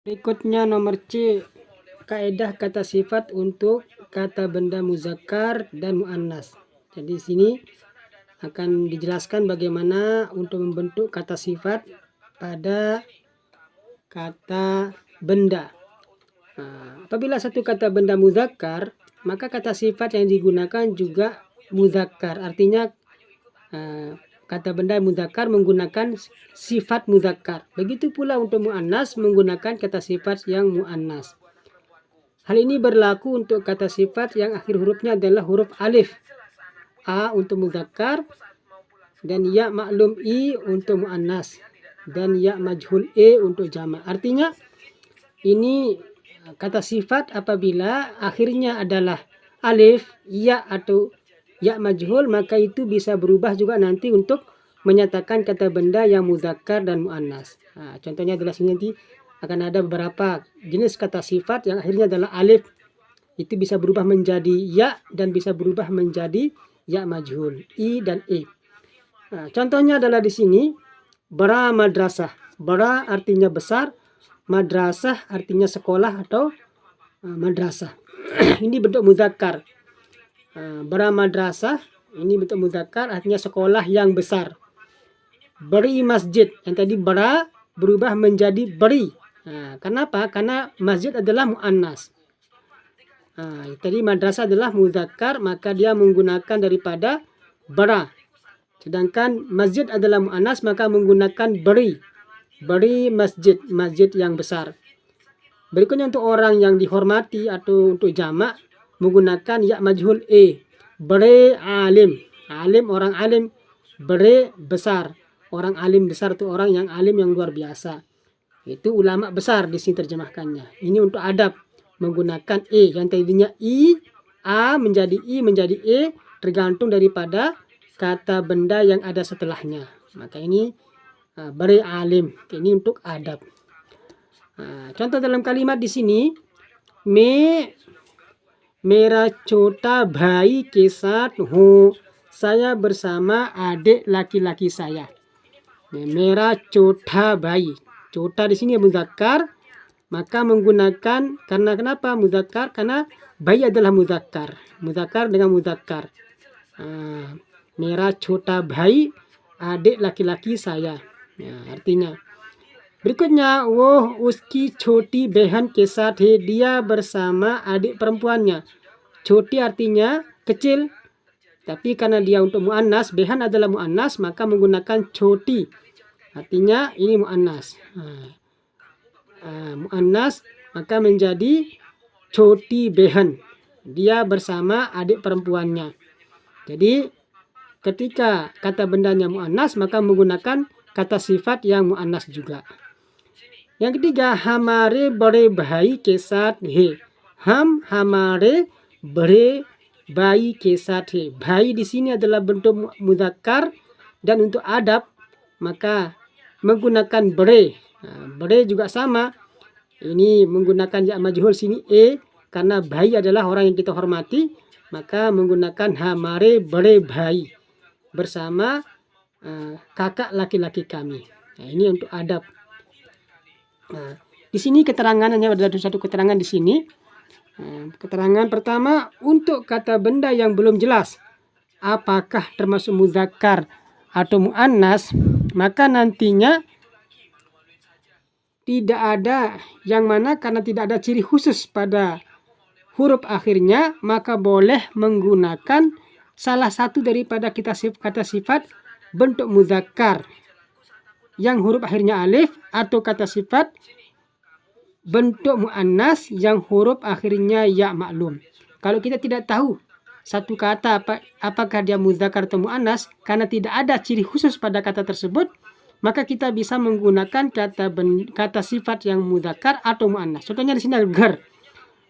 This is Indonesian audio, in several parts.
Berikutnya nomor C, kaidah kata sifat untuk kata benda muzakkar dan muannas. Jadi di sini akan dijelaskan bagaimana untuk membentuk kata sifat pada kata benda. Apabila satu kata benda muzakkar, maka kata sifat yang digunakan juga muzakkar. Artinya kata benda muzakkar menggunakan sifat muzakkar. Begitu pula untuk muannas menggunakan kata sifat yang muannas. Hal ini berlaku untuk kata sifat yang akhir hurufnya adalah huruf alif. A untuk muzakkar dan ya maklum i untuk muannas dan ya majhul e untuk jamak. Artinya ini kata sifat apabila akhirnya adalah alif, ya atau ya majhul, maka itu bisa berubah juga nanti untuk menyatakan kata benda yang muzakkar dan muannas. Contohnya adalah sini nanti akan ada beberapa jenis kata sifat yang akhirnya adalah alif. Itu bisa berubah menjadi ya dan bisa berubah menjadi ya majhul, i dan e. Contohnya adalah di sini bara madrasah. Bara artinya besar, madrasah artinya sekolah atau madrasah. Ini bentuk muzakkar. Bara madrasah ini bentuk muzakkar artinya sekolah yang besar. Beri masjid, yang tadi bara berubah menjadi beri. Kenapa? Karena masjid adalah muannas. Tadi madrasah adalah muzakkar, maka dia menggunakan daripada bara. Sedangkan masjid adalah muannas, maka menggunakan beri. Beri masjid, masjid yang besar. Berikutnya untuk orang yang dihormati atau untuk jamak menggunakan ya majhul e. Beri alim, alim orang alim. Beri besar, orang alim besar itu orang yang alim yang luar biasa. Itu ulama besar di sini terjemahkannya. Ini untuk adab menggunakan e, yang tadinya i, a menjadi i menjadi e tergantung daripada kata benda yang ada setelahnya. Maka ini beri alim, ini untuk adab. Contoh dalam kalimat di sini, मेरा छोटा भाई के साथ हूँ. Saya bersama adik laki-laki saya. Mera छोटा भाई. छोटा di sini muzakkar, maka menggunakan karena kenapa muzakkar? Karena bayi adalah muzakkar. Muzakkar dengan muzakkar. Mera छोटा भाई, adik laki-laki saya. Artinya berikutnya, woh uski choti behan ke sath hai, dia bersama adik perempuannya. Choti artinya kecil, tapi karena dia untuk muannas, behan adalah muannas, maka menggunakan choti. Artinya ini muannas. Muannas maka menjadi choti behan. Dia bersama adik perempuannya. Jadi ketika kata bendanya muannas, maka menggunakan kata sifat yang muannas juga. Yang ketiga, hamare bade bhai ke sath hai. Ham hamare bade bhai ke sath hai. Bhai di sini adalah bentuk muzakkar dan untuk adab maka menggunakan bade. Bade juga sama. Ini menggunakan ya majhul sini e karena bhai adalah orang yang kita hormati, maka menggunakan hamare bade bhai bersama kakak laki-laki kami. Ini untuk adab. Di sini keterangannya ada satu keterangan di sini. Keterangan pertama untuk kata benda yang belum jelas apakah termasuk muzakkar atau muannas, maka nantinya tidak ada yang mana karena tidak ada ciri khusus pada huruf akhirnya, maka boleh menggunakan salah satu daripada kata sifat bentuk muzakkar yang huruf akhirnya alif atau kata sifat bentuk muannas yang huruf akhirnya ya maklum. Kalau kita tidak tahu satu kata apakah dia muzakkar atau muannas karena tidak ada ciri khusus pada kata tersebut, maka kita bisa menggunakan kata sifat yang muzakkar atau muannas. Contohnya di sini gar.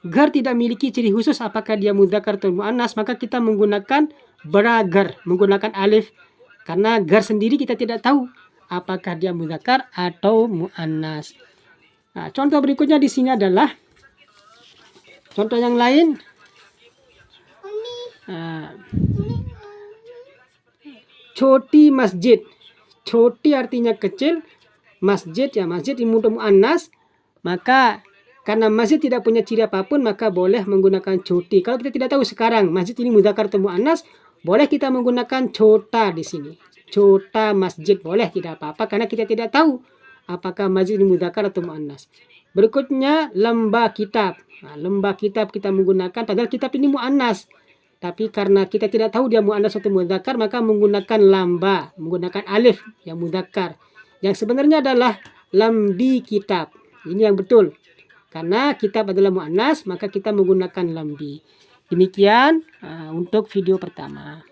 Gar tidak memiliki ciri khusus apakah dia muzakkar atau muannas, maka kita menggunakan beragar, menggunakan alif. Karena gar sendiri kita tidak tahu apakah dia muzakkar atau muannas. Contoh berikutnya di sini adalah contoh yang lain. Choti masjid. Choti artinya kecil, masjid ya masjid ini untuk muannas, Maka karena masjid tidak punya ciri apapun, maka boleh menggunakan coti. Kalau kita tidak tahu sekarang masjid ini mudzakkar atau muannas, boleh kita menggunakan cota di sini. Cota masjid boleh, tidak apa-apa karena kita tidak tahu apakah masjid ini mudzakkar atau muannas. Berikutnya lamba kitab. Nah, lamba kitab kita menggunakan padahal kitab ini muannas. Tapi karena kita tidak tahu dia muannas atau mudzakkar, maka menggunakan lamba, menggunakan alif yang mudzakkar. Yang sebenarnya adalah lambi kitab. Ini yang betul. Karena kitab adalah muannas, maka kita menggunakan lambi. Demikian untuk video pertama.